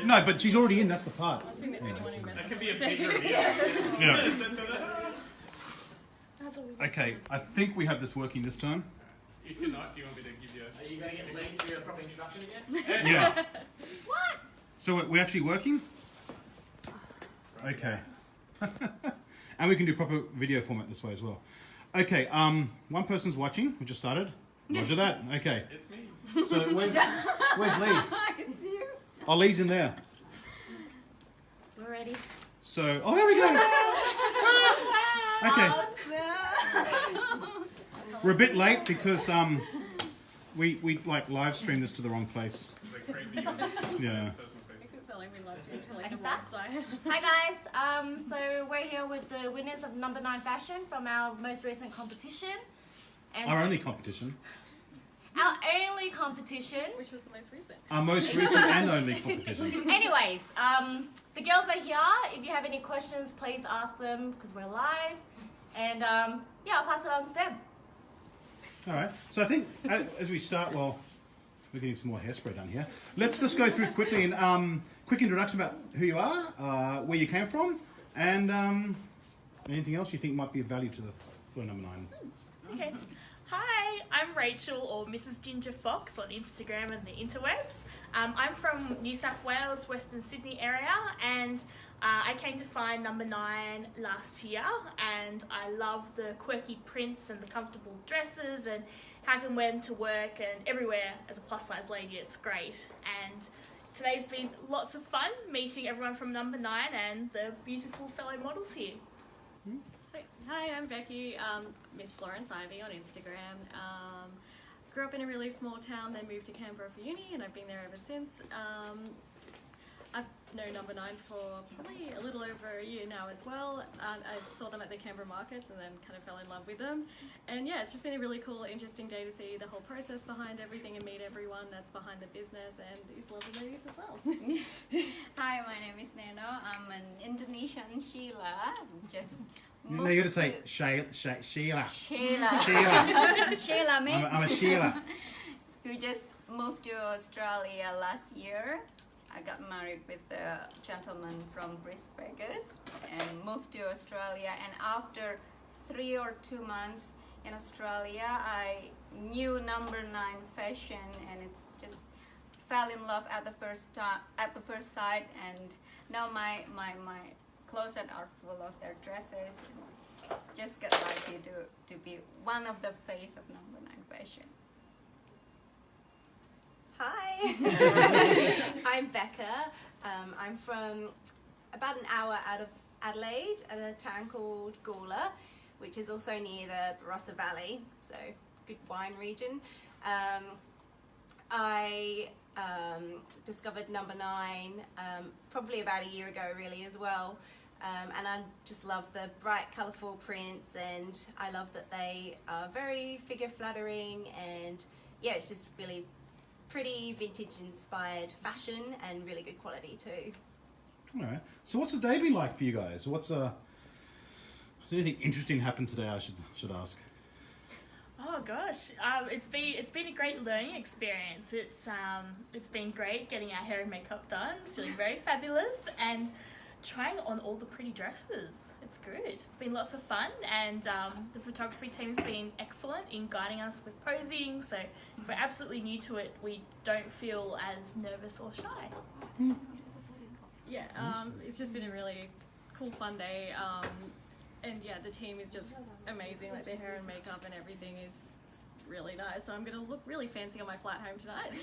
No, but she's already in. That's the part. I think the only one who messed That up. could be a big reveal. Yeah. That's all we Okay, I think we have this working this time. If you're not, do you want me to give you Are you going to get Lee to do a proper introduction again? Yeah. What? So we're actually working? Okay. And we can do proper video format this way as well. Okay, one person's watching. We just started. Roger that. Okay. It's me. So where's Lee? I can see you. Oh, Lee's in there. We're ready. So, oh, there we go. Okay. We're a bit late because we like live streamed this to the wrong place. It's like creepy. Yeah. Makes it sound like we live stream to like I the can start? website. Hi guys, so we're here with the winners of number 9 fashion from our most recent competition. And Our only competition. our only competition. Which was the most recent. Our most recent and only competition. Anyways, the girls are here. If you have any questions, please ask them because we're live. And yeah, I'll pass it on to them. All right. So I think as we start, well, we're getting some more hairspray done here. Let's just go through quickly and quick introduction about who you are, where you came from, and anything else you think might be of value to the for number 9. Okay. Hi, I'm Rachel, or Mrs. Ginger Fox on Instagram and the interwebs. I'm from New South Wales, Western Sydney area, and I came to find number 9 last year, and I love the quirky prints and the comfortable dresses and how I can wear them to work and everywhere as a plus size lady. It's great. And today's been lots of fun meeting everyone from number 9 and the beautiful fellow models here. Sweet. Hi, I'm Becky, Miss Florence Ivy on Instagram. Grew up in a really small town, then moved to Canberra for uni, and I've been there ever since. I've known number 9 for probably a little over a year now as well. I saw them at the Canberra markets and then kind of fell in love with them. And yeah, it's just been a really cool, interesting day to see the whole process behind everything and meet everyone that's behind the business and these lovely ladies as well. Hi, my name is Neno. I'm an Indonesian Sheila. Just No, you got to say Sheila. Sheila. Sheila. Sheila, mate. I'm a Sheila. We just moved to Australia last year. I got married with a gentleman from Brisbane and moved to Australia. And after 3 or 2 months in Australia, I knew number 9 fashion, and it's just fell in love at the first sight. And now my closet are full of their dresses. It's just got lucky to be one of the face of number 9 fashion. Hi, I'm Becca. I'm from about an hour out of Adelaide at a town called Gawler, which is also near the Barossa Valley, so good wine region. I discovered number 9 probably about a year ago really as well, and I just love the bright colourful prints, and I love that they are very figure flattering, and yeah, it's just really pretty vintage inspired fashion and really good quality too. All right. So what's the day been like for you guys? Has anything interesting happened today? I should ask. Oh gosh, it's been a great learning experience. It's been great getting our hair and makeup done, feeling very fabulous, and trying on all the pretty dresses. It's good. It's been lots of fun, and the photography team's been excellent in guiding us with posing. So if we're absolutely new to it, we don't feel as nervous or shy. Yeah, it's just been a really cool, fun day. And yeah, the team is just amazing. Like their hair and makeup and everything is really nice. So I'm gonna look really fancy on my flight home tonight.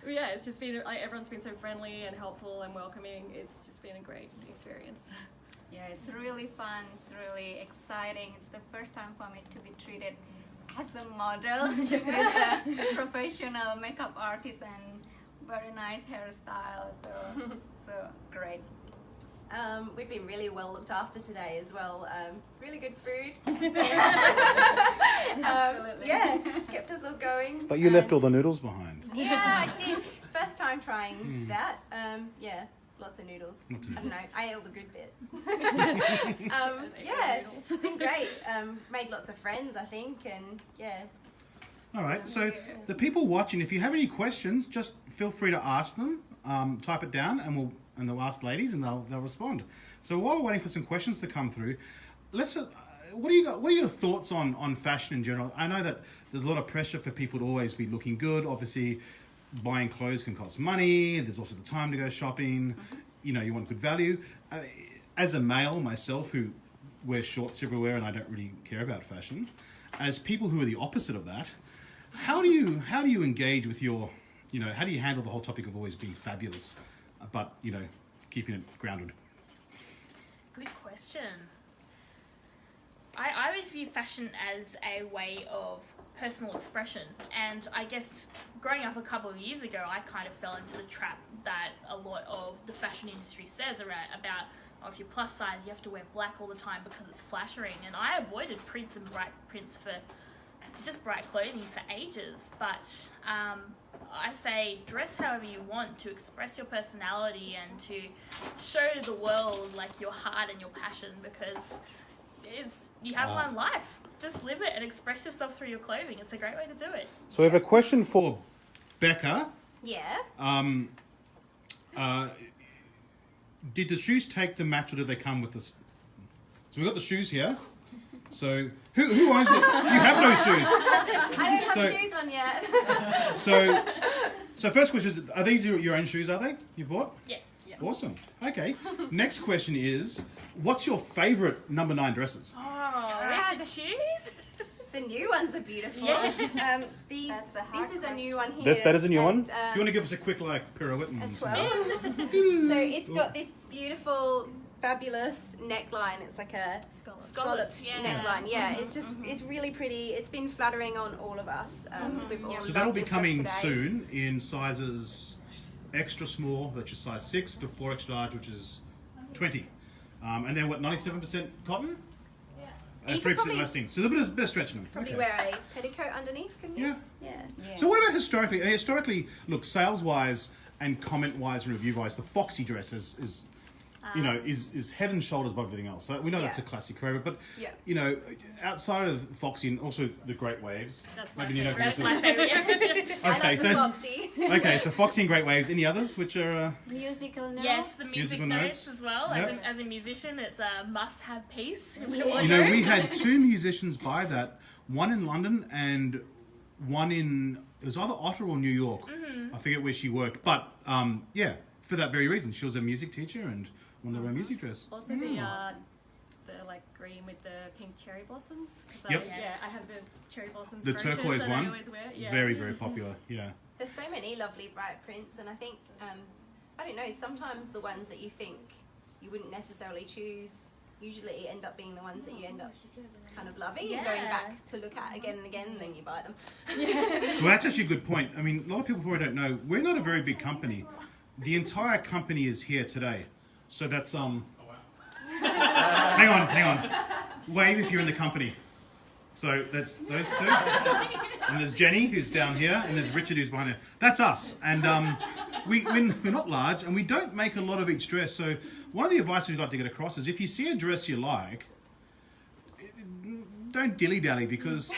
Yeah, it's just been like everyone's been so friendly and helpful and welcoming. It's just been a great experience. Yeah, it's really fun. It's really exciting. It's the first time for me to be treated as a model with a professional makeup artist and very nice hairstyle. So it's so great. We've been really well looked after today as well. Really good food. Yeah, it's kept us all going. But you left all the noodles behind. Yeah, I did. First time trying that. Yeah, lots of noodles. Lots of I don't noodles. know. I ate all the good bits. Yeah, it's been great. Made lots of friends, I think, and yeah, All right. So the people watching, if you have any questions, just feel free to ask them. Type it down, and they'll ask the ladies, and they'll respond. So while we're waiting for some questions to come through, let's. What do you got? What are your thoughts on fashion in general? I know that there's a lot of pressure for people to always be looking good. Obviously, buying clothes can cost money. There's also the time to go shopping. You know, you want good value. As a male myself, who wears shorts everywhere, and I don't really care about fashion. As people who are the opposite of that, how do you engage with your, you know, how do you handle the whole topic of always being fabulous, but you know, keeping it grounded? Good question. I always view fashion as a way of personal expression, and I guess growing up a couple of years ago, I kind of fell into the trap that a lot of the fashion industry says about oh, if you're plus size, you have to wear black all the time because it's flattering, and I avoided prints and bright prints for just bright clothing for ages, but I say dress however you want to express your personality and to show to the world like your heart and your passion, because you have one life. Just live it and express yourself through your clothing. It's a great way to do it. So we have a question for Becca. Yeah. Did the shoes take the match, or did they come with this? So we've got the shoes here. So who owns it? You have no shoes. I don't have So- shoes on yet. So first question is, are these your own shoes, are they? You bought? Yes. Awesome. Okay. Next question is, what's your favourite number 9 dresses? Oh, we have to choose? The new ones are beautiful. Yeah. That's a hard This is a new one here. That is a new one. and, Do you want to give us a quick pirouette? And a 12. So it's got this beautiful, fabulous neckline. It's like a scalloped yeah. neckline. Yeah, it's really pretty. It's been flattering on all of us. We've all So loved that'll be this dress coming today. soon in sizes extra small, which is size 6, to 4 extra large, which is 20. And then what, 97% cotton? You And can 3% probably- elastic. So there's a bit of stretch in them. Probably Okay. wear a petticoat underneath, couldn't you? Yeah. Yeah. So what about historically? Historically, look, sales-wise and comment-wise and review-wise, the Foxy dress is you know, is head and shoulders above everything else. So we know that's a Yeah. classic favorite, but Yeah. you know, outside of Foxy and also the Great Waves. That's my maybe Nino favourite. can That's also- my favourite. I Okay, love the so Foxy. okay, so Foxy and Great Waves. Any others which are? Musical notes. Yes, the music Musical notes notes. as well. Yep. As a musician, it's a must-have piece. In the You know, wardrobe. we had 2 musicians buy that. One in London and one in, it was either Ottawa or New York. I forget where she worked, but yeah, for that very reason, she was a music teacher and wanted to wear a music dress. Also the like green with the pink cherry blossoms. 'Cause Yep. Yeah, I have the cherry blossoms. The brooches turquoise that one. I always wear. Yeah. Very, very popular. Yeah. There's so many lovely bright prints, and I think I don't know. Sometimes the ones that you think you wouldn't necessarily choose usually end up being the ones that you end up kind of loving and going Yeah. back to look at again and again, and then you buy them. So that's actually a good point. I mean, a lot of people probably don't know, we're not a very big company. The entire company is here today. So that's, hang on. Wave if you're in the company. So that's those 2. And there's Jenny, who's down here, and there's Richard, who's behind her. That's us. And we're not large, and we don't make a lot of each dress. So one of the advice we'd like to get across is if you see a dress you like, don't dilly-dally, because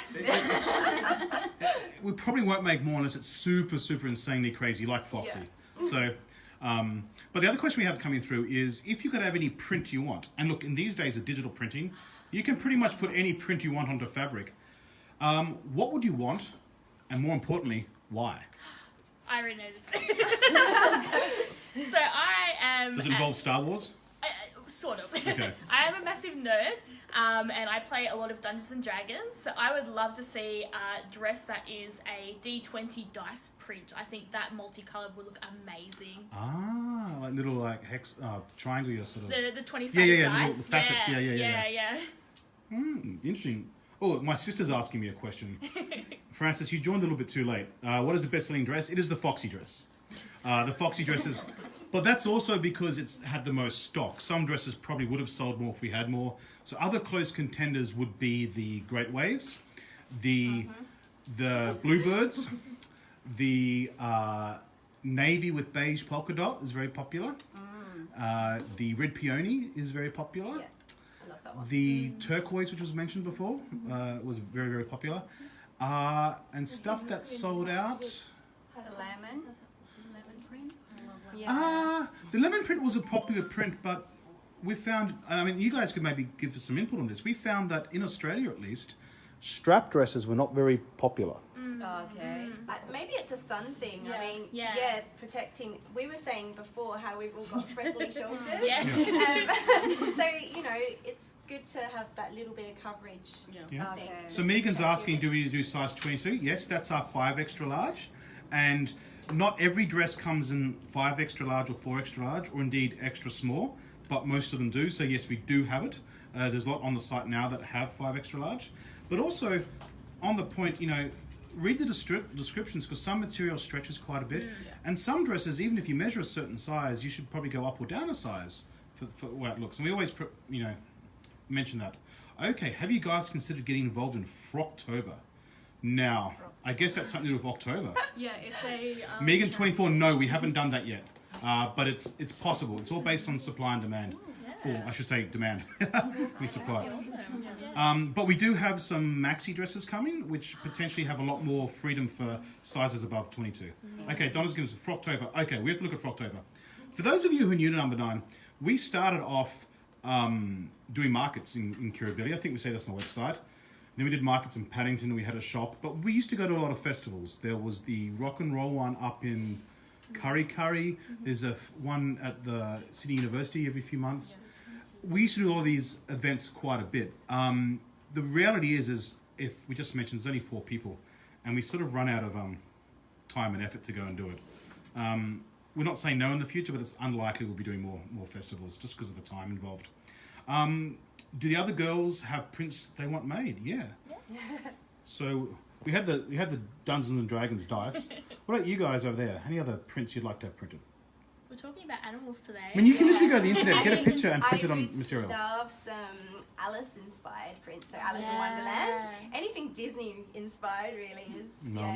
we probably won't make more unless it's super, super insanely crazy, like Foxy. So, but the other question we have coming through is, if you could have any print you want, and look, in these days of digital printing, you can pretty much put any print you want onto fabric. What would you want, and more importantly, why? I already know this. So I am. Does it involve Star Wars? Sort of. Okay. I am a massive nerd, and I play a lot of Dungeons and Dragons. So I would love to see a dress that is a D20 dice print. I think that multicolored would look amazing. Ah, like little hex triangle, or sort of. The 20-sided yeah, dice. little facets, yeah. Yeah. Interesting. Oh, my sister's asking me a question. Francis, you joined a little bit too late. What is the best-selling dress? It is the Foxy dress. The Foxy dresses, but that's also because it's had the most stock. Some dresses probably would have sold more if we had more. So other close contenders would be the Great Waves, the Bluebirds, the navy with beige polka dot is very popular. The red peony is very popular. Yeah, I love that one. The turquoise, which was mentioned before, was very, very popular. And stuff that's sold out. The lemon print. Yeah. The lemon print was a popular print, but we found, I mean, you guys could maybe give us some input on this. We found that in Australia, at least, strap dresses were not very popular. Okay. Maybe it's a sun thing. Yeah. I mean, Yeah. protecting. We were saying before how we've all got freckly shoulders. Yeah. So, you know, it's good to have that little bit of coverage. Yeah. I think. Okay. So Megan's asking, do we do size 22? Yes, that's our 5 extra large. And not every dress comes in 5 extra large or 4 extra large, or indeed extra small, but most of them do. So yes, we do have it. There's a lot on the site now that have 5 extra large. But also, on the point, you know, read the descriptions, because some material stretches quite a bit. And some dresses, even if you measure a certain size, you should probably go up or down a size for the way it looks. And we always, you know, mention that. Okay, have you guys considered getting involved in Frocktober? Now, I guess that's something to do with October. Yeah, it's a. Megan 24, no, we haven't done that yet. But it's possible. It's all based on supply and demand. Or I should say demand. We supply. But we do have some maxi dresses coming, which potentially have a lot more freedom for sizes above 22. Okay, Donna's giving us Frocktober. Okay, we have to look at Frocktober. For those of you who are new to Number 9, we started off doing markets in Kirribilli. I think we say this on the website. Then we did markets in Paddington. We had a shop. But we used to go to a lot of festivals. There was the rock and roll one up in Curry. There's one at the Sydney University every few months. We used to do all of these events quite a bit. The reality is if we just mentioned there's only 4 people, and we sort of run out of time and effort to go and do it. We're not saying no in the future, but it's unlikely we'll be doing more festivals just because of the time involved. Do the other girls have prints they want made? Yeah. So we had the Dungeons and Dragons dice. What about you guys over there? Any other prints you'd like to have printed? We're talking about animals today. I mean, you can literally go to the internet, get a picture, and print it on I material. would love some Alice-inspired prints. So Alice in Wonderland. Anything Disney-inspired really is,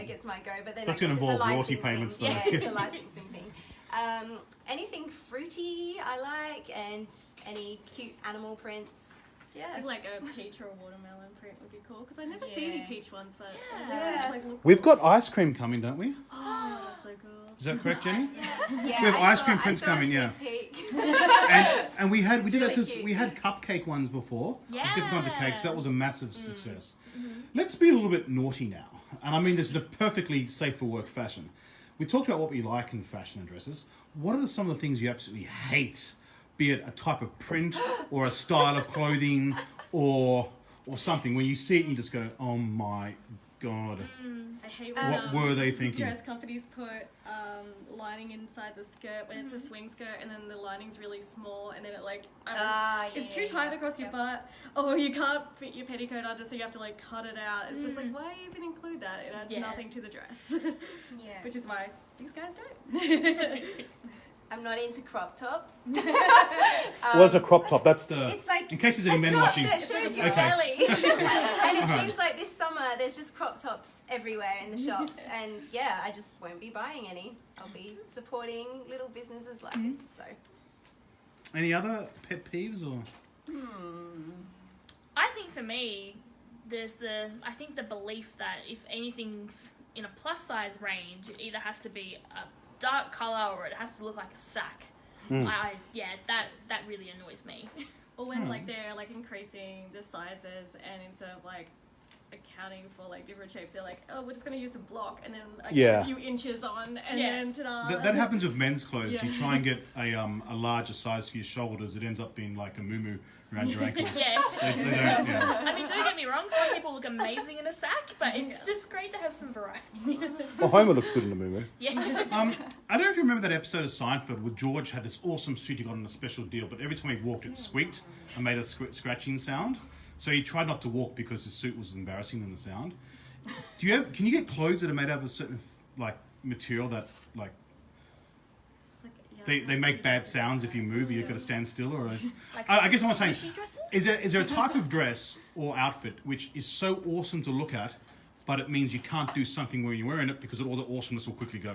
gets my go. But then That's I going guess to it's a involve royalty licensing. payments, though. Yeah, it's a licensing thing. Anything fruity I like, and any cute animal prints. Yeah. Like a peach or a watermelon print would be cool, because I never see any peach ones, but Yeah. like look. We've got ice cream coming, don't we? Oh, that's so cool. Is that correct, Jenny? Yeah, We have ice cream prints I saw coming, a yeah. sneak peek. And we did that really because cute. we had cupcake ones before, Yeah. different kinds of cakes. That was a massive success. Let's be a little bit naughty now, and I mean this is a perfectly safe for work fashion. We talked about what we like in fashion and dresses. What are some of the things you absolutely hate? Be it a type of print or a style of clothing or something. When you see it, and you just go, "Oh my god!" I hate when What were they thinking? dress companies put lining inside the skirt when it's a swing skirt, and then the lining's really small, and then it like it's too tight across your butt, or you can't fit your petticoat under, so you have to like cut it out. It's just like, why even include that? It adds nothing to the dress. Yeah. Which is why these guys don't. I'm not into crop tops. Well, it's a crop top. That's the. It's like in case there's any a men top watching. that shows your Okay. belly. And it Alright. seems like this summer there's just crop tops everywhere in the shops, and yeah, I just won't be buying any. I'll be supporting little businesses like this. So Any other pet peeves or? I think for me, there's the belief that if anything's in a plus size range, it either has to be a dark color or it has to look like a sack. That really annoys me. Or when like they're like increasing the sizes, and instead of like accounting for like different shapes, they're like, oh, we're just gonna use a block, and then like a few inches on, and then ta-da. That happens with men's clothes. You try and get a larger size for your shoulders. It ends up being like a muumuu around your ankles. Yeah. They don't, yeah. I mean, don't get me wrong, some people look amazing in a sack, but it's just great to have some variety. Well, Homer looked good in the muumuu. Yeah. I don't know if you remember that episode of Seinfeld where George had this awesome suit he got on a special deal, but every time he walked, it squeaked and made a scratching sound. So he tried not to walk because his suit was embarrassing in the sound. Can you get clothes that are made out of a certain like material that like they make bad sounds if you move? You've got to stand still, or I guess I'm saying, Squishy dresses? is there a type of dress or outfit which is so awesome to look at, but it means you can't do something when you're wearing it because all the awesomeness will quickly go,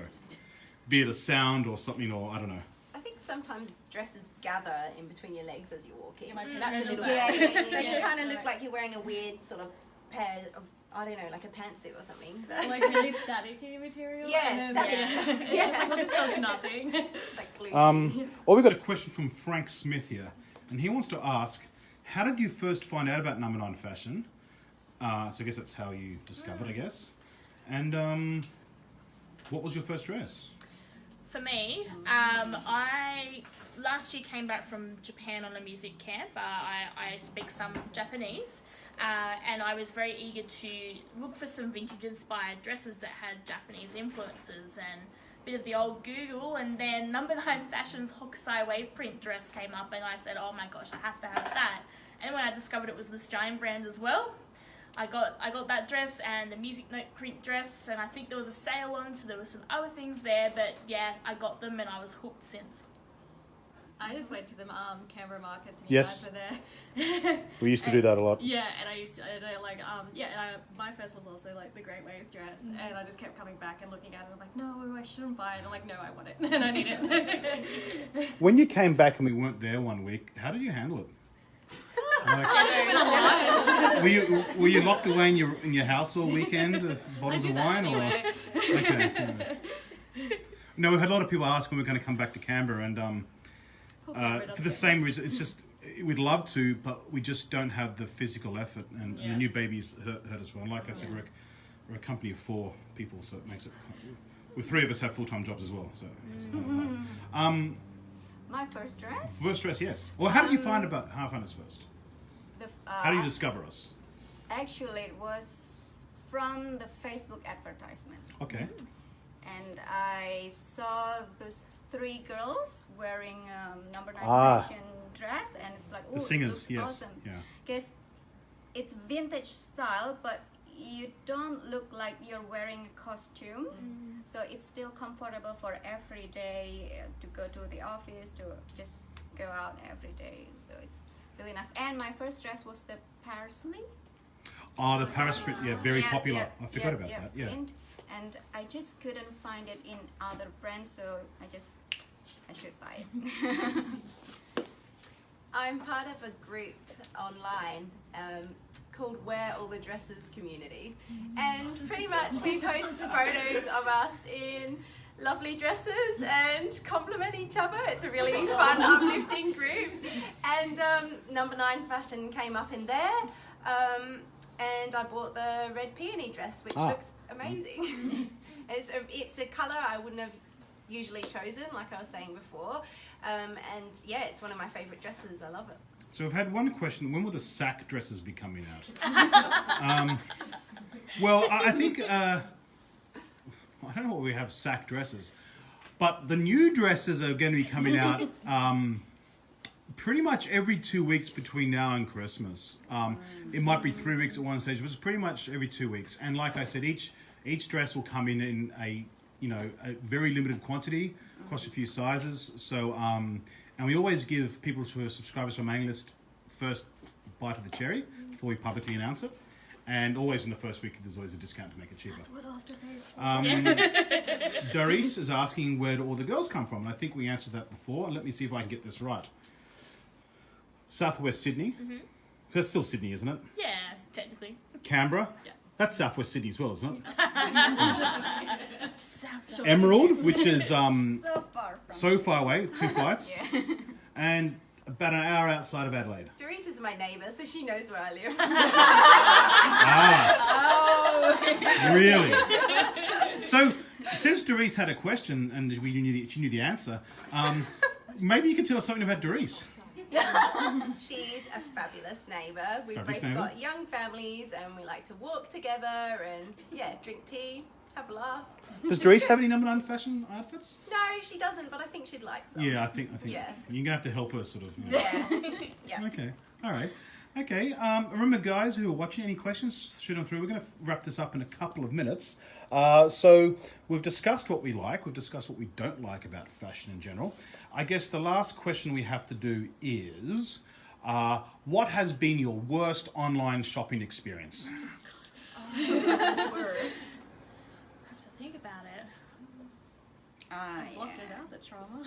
be it a sound or something, or I don't know. I think sometimes dresses gather in between your legs as you're walking. Yeah, my That's a little Yeah, bit. yeah, yeah, So you yeah. kind of look like you're wearing a weird sort of pair of I don't know, like a pantsuit or something. But Like really staticky material. Yeah, and then, static yeah. stuff. Yeah, it's like, well, this does nothing. it's like glued Well, we've got a question from Frank Smith here, and he wants to ask, how did you first find out about Number 9 Fashion? So I guess that's how you discovered, I guess. And what was your first dress? For me, I last year came back from Japan on a music camp. I speak some Japanese, and I was very eager to look for some vintage inspired dresses that had Japanese influences and a bit of the old Google. And then Number 9 Fashion's Hokusai wave print dress came up, and I said, "Oh my gosh, I have to have that." And when I discovered it was the Australian brand as well, I got that dress and the music note print dress, and I think there was a sale on, so there were some other things there, but yeah, I got them and I was hooked since. I just went to the Canberra markets and Yes. you guys were there. We used to do that a lot. Yeah, and I used to, and my first was also like the Great Waves dress, and I just kept coming back and looking at it. I'm like, no, I shouldn't buy it. I'm like, no, I want it, and I need it. When you came back and we weren't there one week, how did you handle it? Like, It's been a lot. were you locked away in your house all weekend with bottles I do of that wine? anyway. Or okay. No, we've had a lot of people ask when we're going to come back to Canberra, and for the same reason, it's just we'd love to, but we just don't have the physical effort, and the new babies hurt us well. And like I said, we're a company of 4 people, so it makes it. Well, 3 of us have full-time jobs as well, so. It makes it hard. My first dress? First dress, yes. Well, how did you find us first? How do you discover us? Actually, it was from the Facebook advertisement. Okay. And I saw those 3 girls wearing Number 9 Fashion dress, and it's like, oh, The singers, it looks yes. awesome. Yeah. Because it's vintage style, but you don't look like you're wearing a costume. So it's still comfortable for every day to go to the office, to just go out every day. So it's really nice. And my first dress was the parsley. Oh, the Paris print, yeah, very Yeah, popular. yeah, I forgot about that. Yeah. print. And I just couldn't find it in other brands, so I should buy it. I'm part of a group online called Wear All the Dresses Community, and pretty much we post photos of us in lovely dresses and compliment each other. It's a really fun, uplifting group, and Number 9 Fashion came up in there, and I bought the red peony dress, which looks amazing. It's a colour I wouldn't have usually chosen, like I was saying before, and yeah, it's one of my favourite dresses. I love it. So we've had one question. When will the sack dresses be coming out? Well, I think, I don't know what we have sack dresses, but the new dresses are going to be coming out pretty much every 2 weeks between now and Christmas. It might be 3 weeks at one stage, but it's pretty much every 2 weeks. And like I said, each dress will come in a very limited quantity across a few sizes. So, and we always give people who are subscribers to our mailing list first bite of the cherry before we publicly announce it. And always in the first week, there's always a discount to make it cheaper. That's what Afterpay is for. Doris is asking where do all the girls come from, and I think we answered that before. Let me see if I can get this right. Southwest Sydney. That's still Sydney, isn't it? Yeah, technically. Canberra. Yeah. That's Southwest Sydney as well, isn't it? Just south. Emerald, which is So far away, 2 flights, Yeah. and about an hour outside of Adelaide. Doris is my neighbour, so she knows where I live. Really? So, since Doris had a question and she knew the answer, maybe you could tell us something about Doris. She's a fabulous neighbour. We've Fabulous both neighbour. got young families, and we like to walk together and drink tea, have a laugh. Does Doris have any Number 9 Fashion outfits? No, she doesn't, but I think she'd like some. Yeah, I think Yeah. you're gonna have to help her, sort of. You know. Yeah. Okay. All right. Okay. Remember, guys who are watching, any questions, shoot them through. We're going to wrap this up in a couple of minutes. So we've discussed what we like. We've discussed what we don't like about fashion in general. I guess the last question we have to do is, what has been your worst online shopping experience? Worse. I have to think about it. Blocked it out, the trauma.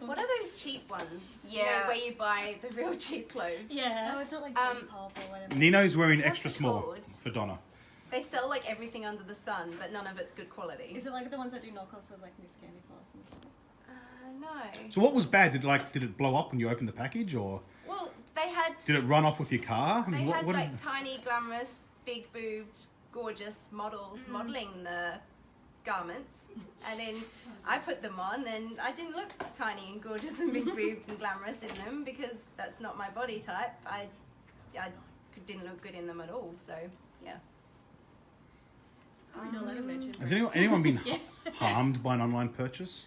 What are those cheap ones? You know, Yeah. where you buy the real cheap clothes. Oh, Yeah. it's not like Um, Depop or whatever. Nino's wearing What's extra it small called? for Donna. They sell like everything under the sun, but none of it's good quality. Is it like the ones that do knockoffs of like Miss Candy Floss and stuff? No. So what was bad? Did it blow up when you opened the package, or Well, they had did it run off with your car? I they mean, had what like tiny, glamorous, big boobed, gorgeous models modelling the garments, and then I put them on, and I didn't look tiny and gorgeous and big boobed and glamorous in them because that's not my body type. I didn't look good in them at all. So yeah. We know that mentioned. has anyone been harmed by an online purchase?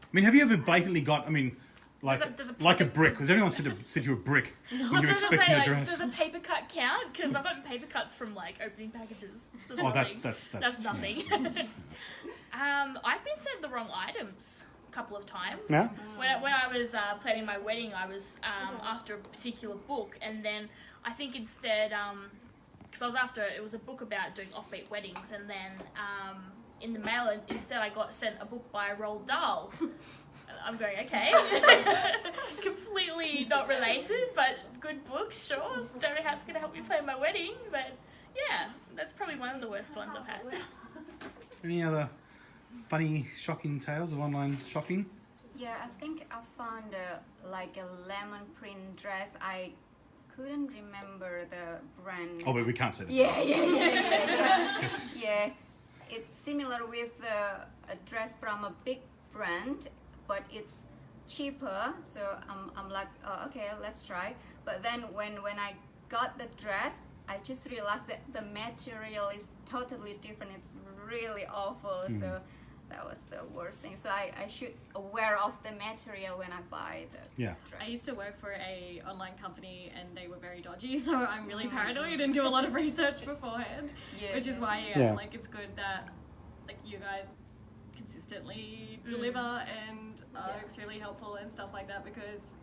I mean, have you ever blatantly got? I mean, like Does a like a brick. Has anyone said you a brick when I you're was going to expecting say, a like, dress? does a paper cut count? Because I've gotten paper cuts from like opening packages. There's Oh, nothing. that's nothing. I've been sent the wrong items a couple of times. Yeah? When I was planning my wedding, I was after a particular book, and then I think instead, because I was after, it was a book about doing offbeat weddings, and then in the mail, instead I got sent a book by Roald Dahl. I'm going, okay. Completely not related, but good book, sure. Don't know how it's going to help me plan my wedding, but yeah, that's probably one of the worst ones I've had. Any other funny, shocking tales of online shopping? Yeah, I think I found like a lemon print dress. I couldn't remember the brand. Oh, but we can't say that. Yeah. Yes. Yeah, it's similar with a dress from a big brand, but it's cheaper. So I'm like, oh, okay, let's try. But then when I got the dress, I just realized that the material is totally different. It's really awful. So that was the worst thing. So I should aware of the material when I buy the Yeah. dress. I used to work for a online company and they were very dodgy, so I'm really paranoid and do a lot of research beforehand. Yeah. Which is why Yeah. like it's good that like you guys consistently deliver and are extremely helpful and stuff like that, because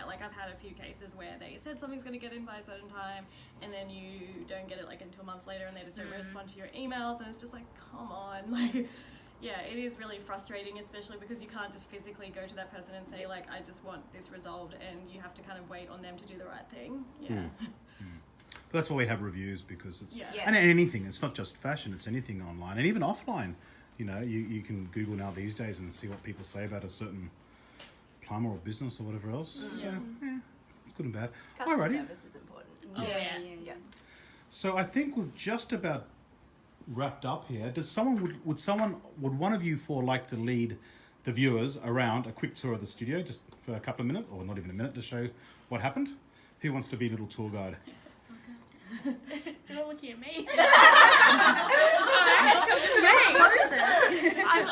like I've had a few cases where they said something's going to get in by a certain time and then you don't get it like until months later and they just don't respond to your emails, and it's just like, come on. Like, yeah, it is really frustrating, especially because you can't just physically go to that person and say like, I just want this resolved, and you have to kind of wait on them to do the right thing. But that's why we have reviews, because it's Yeah. and anything. It's not just fashion; it's anything online and even offline. You know, you can Google now these days and see what people say about a certain plumber or business or whatever else. So yeah, it's good and bad. Customer Alrighty. service is important. Yeah. So I think we've just about wrapped up here. Would one of you four like to lead the viewers around a quick tour of the studio, just for a couple of minutes, or not even a minute, to show what happened? Who wants to be a little tour guide? You're not looking at me. Closest.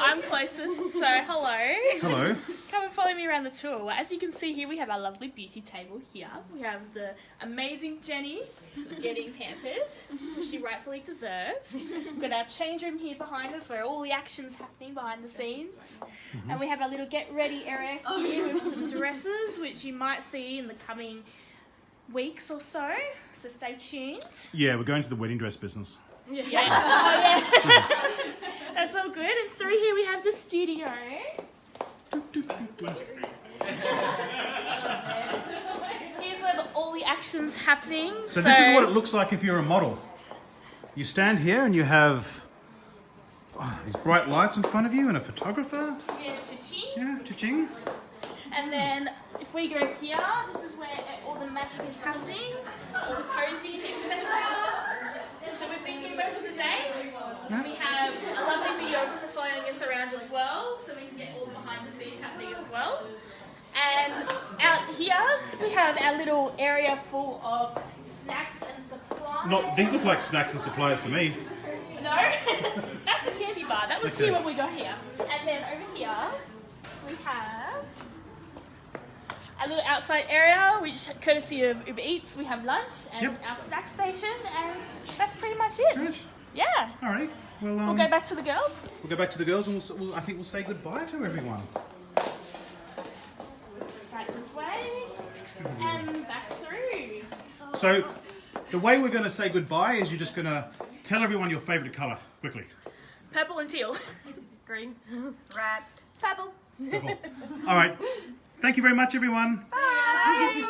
I'm closest, so hello. Hello. Come and follow me around the tour. Well, as you can see here, we have our lovely beauty table here. We have the amazing Jenny getting pampered, which she rightfully deserves. We've got our change room here behind us, where all the action's happening behind the scenes. And we have our little get ready area here with some dresses, which you might see in the coming weeks or so. So stay tuned. Yeah, we're going to the wedding dress business. Yeah. Oh, yeah. That's all good. And through here we have the studio. Here's where all the action's happening. So this is what it looks like if you're a model. You stand here and you have these bright lights in front of you and a photographer. Yeah, cha-ching. Yeah, cha-ching. And then if we go here, this is where all the magic is happening, all the posing, etc. So we've been here most of the day. We have a lovely videographer following us around as well, so we can get all the behind the scenes happening as well. And out here, we have our little area full of snacks and supplies. These look like snacks and supplies to me. No, that's a candy bar. That was here when we got here. And then over here, we have a little outside area, which courtesy of Uber Eats, we have lunch and our snack station, and that's pretty much it. Right. Yeah. Alrighty. Well, We'll go back to the girls. We'll go back to the girls, and I think we'll say goodbye to everyone. Right this way and back through. So, the way we're going to say goodbye is you're just going to tell everyone your favourite colour quickly. Purple and teal. Green. Rat. Purple. All right. Thank you very much, everyone. Bye.